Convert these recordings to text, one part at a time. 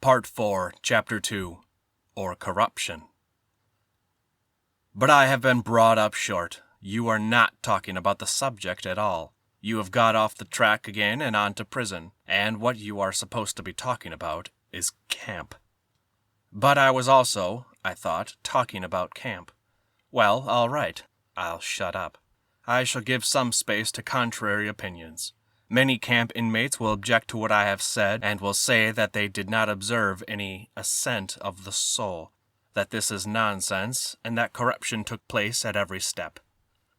Part 4, Chapter 2, or Corruption. But I have been brought up short. You are not talking about the subject at all. You have got off the track again and on to prison, and what you are supposed to be talking about is camp. But I was also, I thought, talking about camp. Well, all right. I'll shut up. I shall give some space to contrary opinions. Many camp inmates will object to what I have said and will say that they did not observe any ascent of the soul, that this is nonsense, and that corruption took place at every step.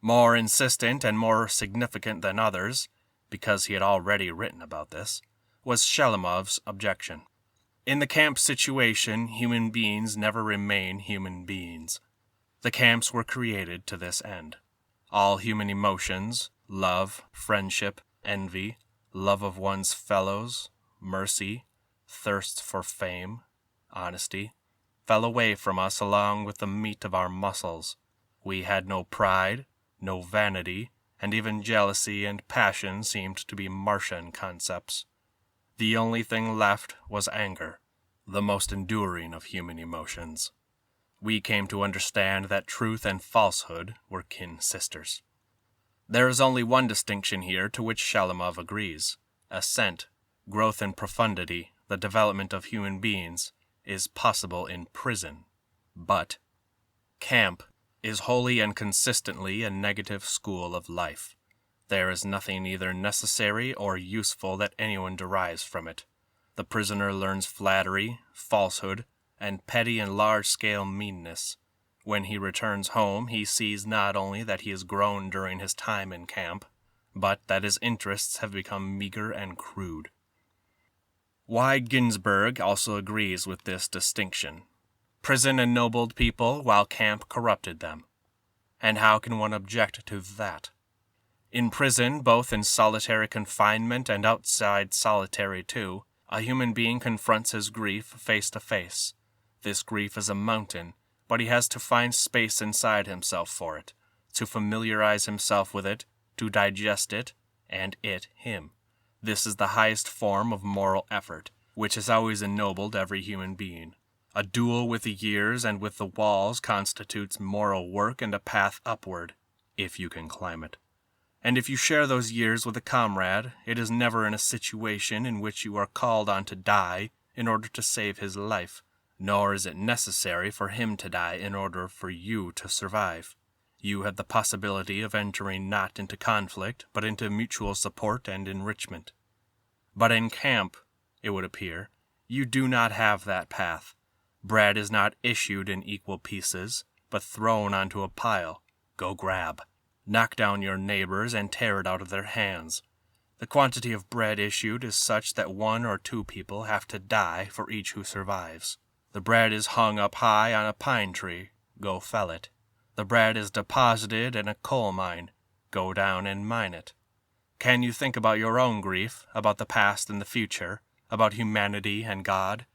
More insistent and more significant than others, because he had already written about this, was Shelemov's objection. In the camp situation, human beings never remain human beings. The camps were created to this end. All human emotions, love, friendship, envy, love of one's fellows, mercy, thirst for fame, honesty, fell away from us along with the meat of our muscles. We had no pride, no vanity, and even jealousy and passion seemed to be Martian concepts. The only thing left was anger, the most enduring of human emotions. We came to understand that truth and falsehood were kin sisters. There is only one distinction here to which Shelemov agrees. Ascent, growth in profundity, the development of human beings, is possible in prison. But camp is wholly and consistently a negative school of life. There is nothing either necessary or useful that anyone derives from it. The prisoner learns flattery, falsehood, and petty and large-scale meanness. When he returns home, he sees not only that he has grown during his time in camp, but that his interests have become meager and crude. Y. Ginsberg also agrees with this distinction. Prison ennobled people, while camp corrupted them. And how can one object to that? In prison, both in solitary confinement and outside solitary too, a human being confronts his grief face to face. This grief is a mountain, but he has to find space inside himself for it, to familiarize himself with it, to digest it, and it him. This is the highest form of moral effort, which has always ennobled every human being. A duel with the years and with the walls constitutes moral work and a path upward, if you can climb it. And if you share those years with a comrade, it is never in a situation in which you are called on to die in order to save his life, nor is it necessary for him to die in order for you to survive. You have the possibility of entering not into conflict, but into mutual support and enrichment. But in camp, it would appear, you do not have that path. Bread is not issued in equal pieces, but thrown onto a pile. Go grab. Knock down your neighbors and tear it out of their hands. The quantity of bread issued is such that 1 or 2 people have to die for each who survives. The bread is hung up high on a pine tree. Go fell it. The bread is deposited in a coal mine. Go down and mine it. Can you think about your own grief, about the past and the future, about humanity and God?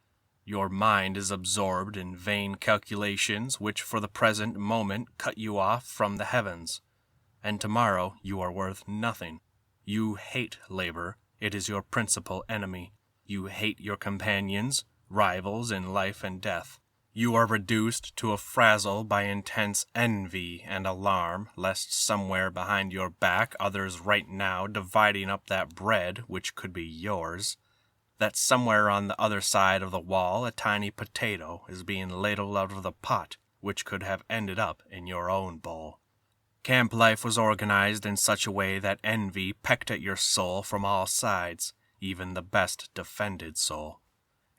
Your mind is absorbed in vain calculations which for the present moment cut you off from the heavens. And tomorrow you are worth nothing. You hate labor. It is your principal enemy. You hate your companions, rivals in life and death. You are reduced to a frazzle by intense envy and alarm lest somewhere behind your back others right now dividing up that bread which could be yours, that somewhere on the other side of the wall a tiny potato is being ladled out of the pot which could have ended up in your own bowl. Camp life was organized in such a way that envy pecked at your soul from all sides, even the best defended soul.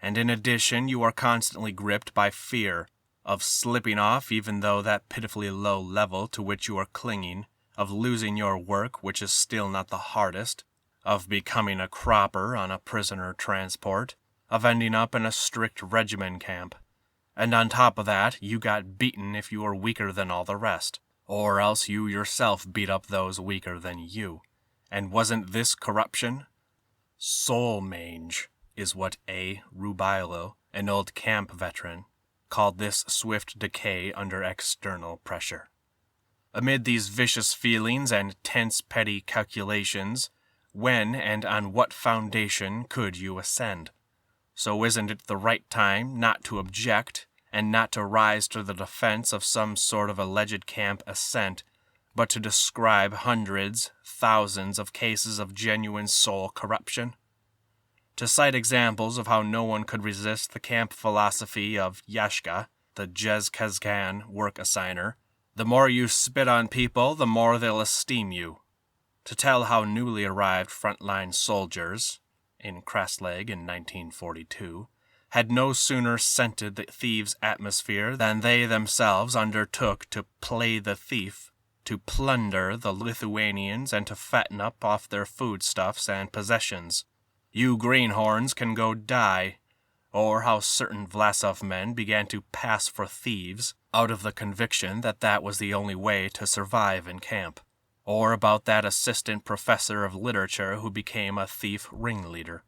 And in addition, you are constantly gripped by fear of slipping off even though that pitifully low level to which you are clinging, of losing your work, which is still not the hardest, of becoming a cropper on a prisoner transport, of ending up in a strict regimen camp. And on top of that, you got beaten if you were weaker than all the rest, or else you yourself beat up those weaker than you. And wasn't this corruption? Soul mange is what A. Rubailo, an old camp veteran, called this swift decay under external pressure. Amid these vicious feelings and tense petty calculations, when and on what foundation could you ascend? So isn't it the right time not to object and not to rise to the defense of some sort of alleged camp ascent, but to describe hundreds, thousands of cases of genuine soul corruption? To cite examples of how no one could resist the camp philosophy of Yashka, the Jez-Kazgan work assigner, the more you spit on people, the more they'll esteem you. To tell how newly arrived frontline soldiers, in Krasleg in 1942, had no sooner scented the thieves' atmosphere than they themselves undertook to play the thief, to plunder the Lithuanians and to fatten up off their foodstuffs and possessions. You greenhorns can go die. Or how certain Vlasov men began to pass for thieves out of the conviction that that was the only way to survive in camp. Or about that assistant professor of literature who became a thief ringleader.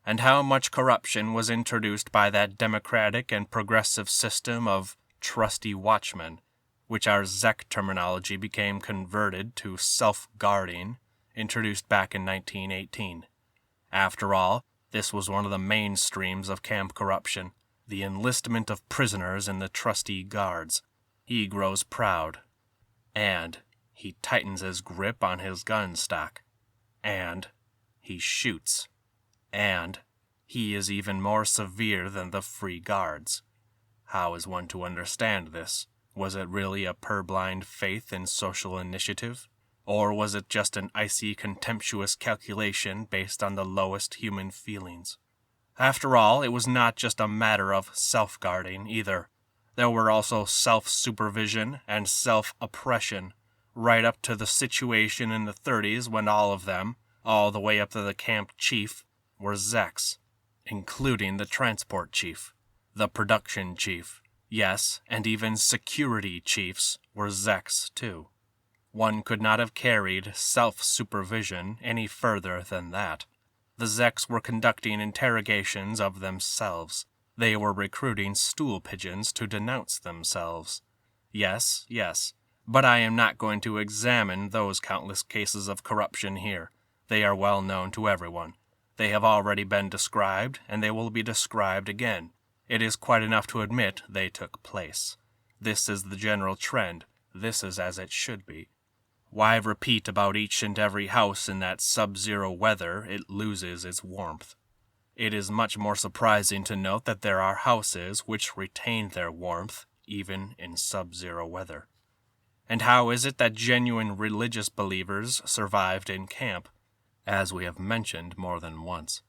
And how much corruption was introduced by that democratic and progressive system of trusty watchmen, which our Zek terminology became converted to self-guarding, introduced back in 1918. After all, this was one of the mainstreams of camp corruption, the enlistment of prisoners in the trusty guards. He grows proud. And he tightens his grip on his gun stock. And he shoots. And he is even more severe than the free guards. How is one to understand this? Was it really a purblind faith in social initiative? Or was it just an icy, contemptuous calculation based on the lowest human feelings? After all, it was not just a matter of self-guarding either. There were also self-supervision and self-oppression, right up to the situation in the 30s when all of them, all the way up to the camp chief, were Zeks, including the transport chief, the production chief, yes, and even security chiefs were Zeks too. One could not have carried self-supervision any further than that. The Zeks were conducting interrogations of themselves. They were recruiting stool pigeons to denounce themselves. Yes, but I am not going to examine those countless cases of corruption here. They are well known to everyone. They have already been described, and they will be described again. It is quite enough to admit they took place. This is the general trend. This is as it should be. Why repeat about each and every house in that sub-zero weather? It loses its warmth. It is much more surprising to note that there are houses which retain their warmth even in sub-zero weather. And how is it that genuine religious believers survived in camp, as we have mentioned more than once?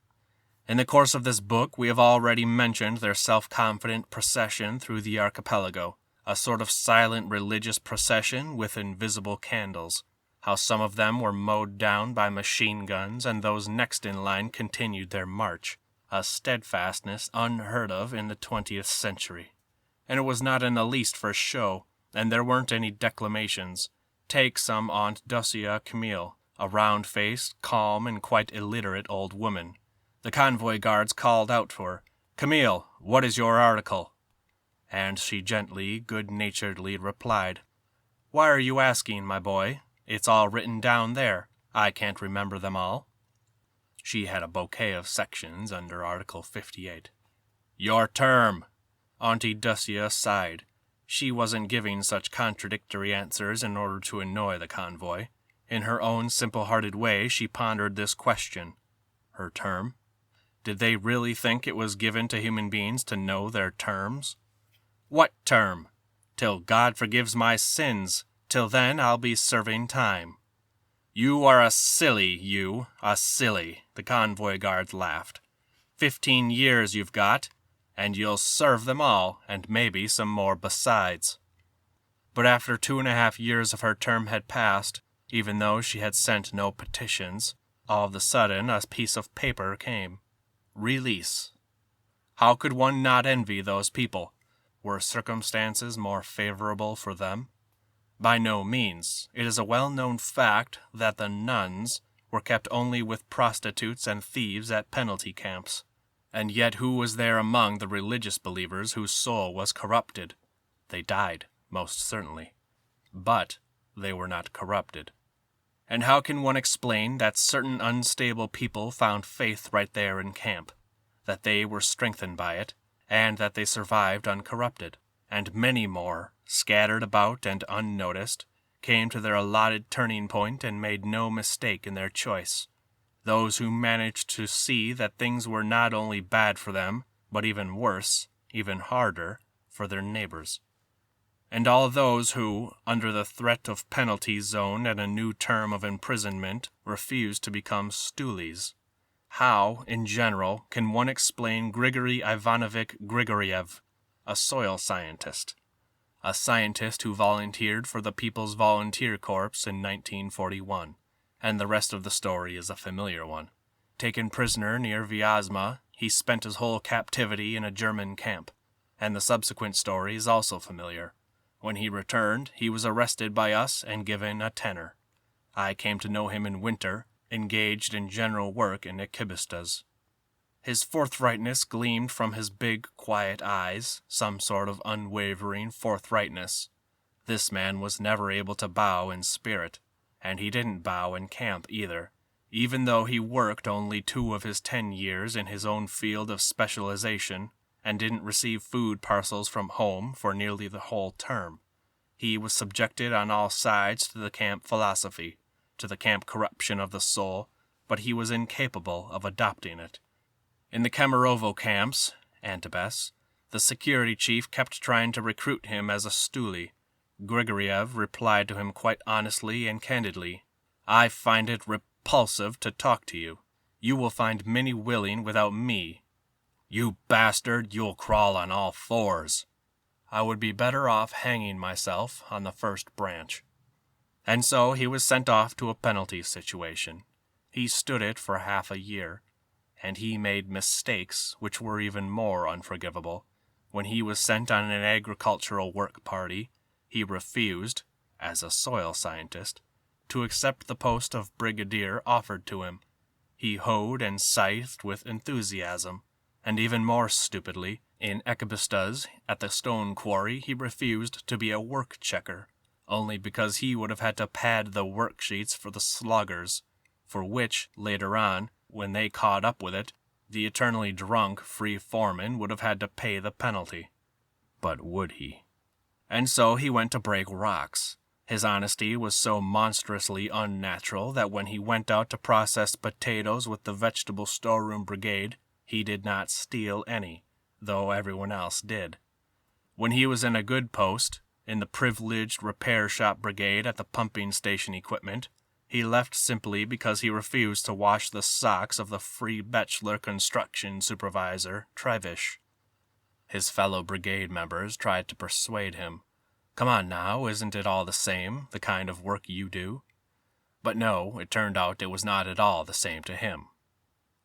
In the course of this book, we have already mentioned their self-confident procession through the archipelago, a sort of silent religious procession with invisible candles, how some of them were mowed down by machine guns and those next in line continued their march, a steadfastness unheard of in the 20th century. And it was not in the least for show, and there weren't any declamations. Take some Aunt Dosia Camille, a round-faced, calm, and quite illiterate old woman. The convoy guards called out for her, "Camille, what is your article?" And she gently, good-naturedly replied, "Why are you asking, my boy? It's all written down there. I can't remember them all." She had a bouquet of sections under Article 58. "Your term." Auntie Ducia sighed. She wasn't giving such contradictory answers in order to annoy the convoy. In her own simple-hearted way, she pondered this question. Her term? Did they really think it was given to human beings to know their terms? What term? Till God forgives my sins. Till then I'll be serving time. You are a silly, a silly, the convoy guards laughed. 15 years you've got, and you'll serve them all, and maybe some more besides. But after 2.5 years of her term had passed, even though she had sent no petitions, all of a sudden a piece of paper came. Release. How could one not envy those people? Were circumstances more favorable for them? By no means. It is a well-known fact that the nuns were kept only with prostitutes and thieves at penalty camps. And yet who was there among the religious believers whose soul was corrupted? They died, most certainly. But they were not corrupted. And how can one explain that certain unstable people found faith right there in camp? that they were strengthened by it, and that they survived uncorrupted. And many more, scattered about and unnoticed, came to their allotted turning point and made no mistake in their choice. Those who managed to see that things were not only bad for them, but even worse, even harder, for their neighbors. And all those who, under the threat of penalty zone and a new term of imprisonment, refused to become stoolies. How, in general, can one explain Grigory Ivanovich Grigoriev, a soil scientist? A scientist who volunteered for the People's Volunteer Corps in 1941, and the rest of the story is a familiar one. Taken prisoner near Vyazma, he spent his whole captivity in a German camp, and the subsequent story is also familiar. When he returned, he was arrested by us and given a tenner. I came to know him in winter, engaged in general work in Ekibistas. His forthrightness gleamed from his big, quiet eyes, some sort of unwavering forthrightness. This man was never able to bow in spirit, and he didn't bow in camp either, even though he worked only 2 of his 10 years in his own field of specialization, and didn't receive food parcels from home for nearly the whole term. He was subjected on all sides to the camp philosophy, to the camp corruption of the soul, but he was incapable of adopting it. In the Kemerovo camps, Antibes, the security chief kept trying to recruit him as a stoolie. Grigoriev replied to him quite honestly and candidly, "I find it repulsive to talk to you. You will find many willing without me. You bastard, you'll crawl on all 4s. I would be better off hanging myself on the first branch." And so he was sent off to a penalty situation. He stood it for half a year, and he made mistakes which were even more unforgivable. When he was sent on an agricultural work party, he refused, as a soil scientist, to accept the post of brigadier offered to him. He hoed and scythed with enthusiasm. And even more stupidly, in Ekibistas, at the stone quarry, he refused to be a work checker, only because he would have had to pad the worksheets for the sloggers, for which, later on, when they caught up with it, the eternally drunk free foreman would have had to pay the penalty. But would he? And so he went to break rocks. His honesty was so monstrously unnatural that when he went out to process potatoes with the vegetable storeroom brigade, he did not steal any, though everyone else did. When he was in a good post, in the privileged repair shop brigade at the pumping station equipment, he left simply because he refused to wash the socks of the free bachelor construction supervisor, Trevish. His fellow brigade members tried to persuade him. "Come on now, isn't it all the same, the kind of work you do?" But no, it turned out it was not at all the same to him.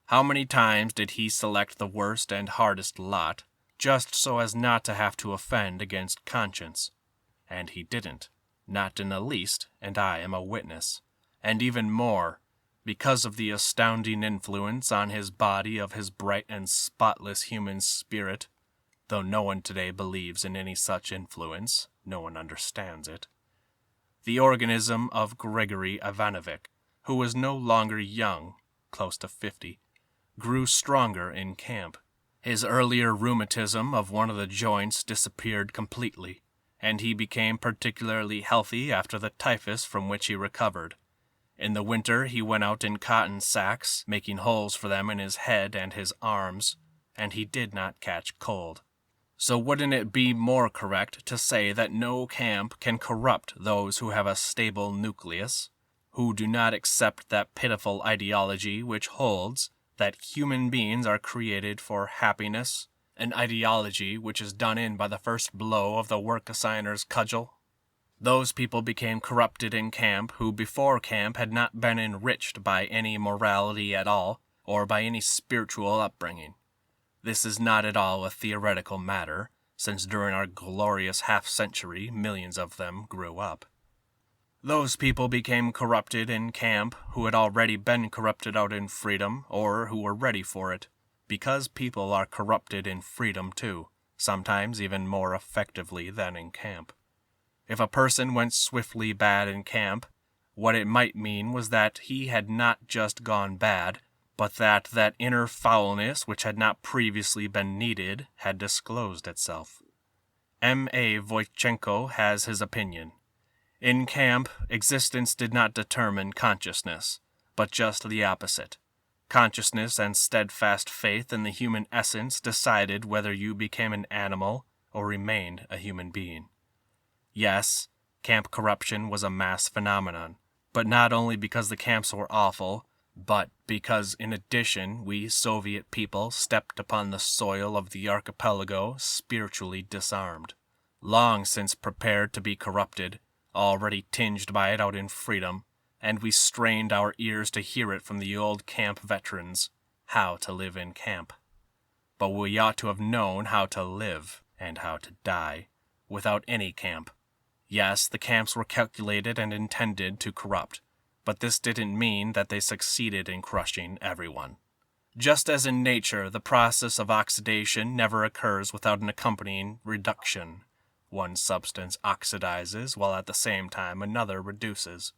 How many times did he select the worst and hardest lot, just so as not to have to offend against conscience? And he didn't, not in the least, and I am a witness. And even more, because of the astounding influence on his body of his bright and spotless human spirit, though no one today believes in any such influence, no one understands it. The organism of Grigory Ivanovich, who was no longer young, close to 50, grew stronger in camp. His earlier rheumatism of one of the joints disappeared completely, and he became particularly healthy after the typhus from which he recovered. In the winter he went out in cotton sacks, making holes for them in his head and his arms, and he did not catch cold. So wouldn't it be more correct to say that no camp can corrupt those who have a stable nucleus, who do not accept that pitiful ideology which holds that human beings are created for happiness, an ideology which is done in by the first blow of the work assigner's cudgel? Those people became corrupted in camp who before camp had not been enriched by any morality at all, or by any spiritual upbringing. This is not at all a theoretical matter, since during our glorious half-century millions of them grew up. Those people became corrupted in camp who had already been corrupted out in freedom, or who were ready for it, because people are corrupted in freedom too, sometimes even more effectively than in camp. If a person went swiftly bad in camp, what it might mean was that he had not just gone bad, but that inner foulness which had not previously been needed had disclosed itself. M.A. Voitchenko has his opinion. In camp, existence did not determine consciousness, but just the opposite. Consciousness and steadfast faith in the human essence decided whether you became an animal or remained a human being. Yes, camp corruption was a mass phenomenon, but not only because the camps were awful, but because in addition we Soviet people stepped upon the soil of the archipelago spiritually disarmed, long since prepared to be corrupted, already tinged by it out in freedom, and we strained our ears to hear it from the old camp veterans, how to live in camp. But we ought to have known how to live and how to die without any camp. Yes, the camps were calculated and intended to corrupt, but this didn't mean that they succeeded in crushing everyone. Just as in nature, the process of oxidation never occurs without an accompanying reduction. One substance oxidizes while at the same time another reduces.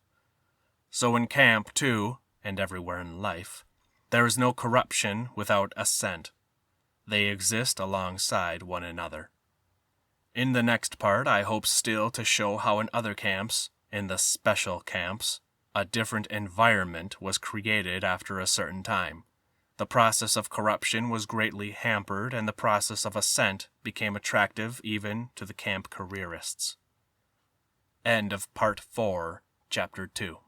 So in camp, too, and everywhere in life, there is no corruption without ascent. They exist alongside one another. In the next part, I hope still to show how in other camps, in the special camps, a different environment was created after a certain time. The process of corruption was greatly hampered, and the process of ascent became attractive even to the camp careerists. End of Part 4, Chapter 2.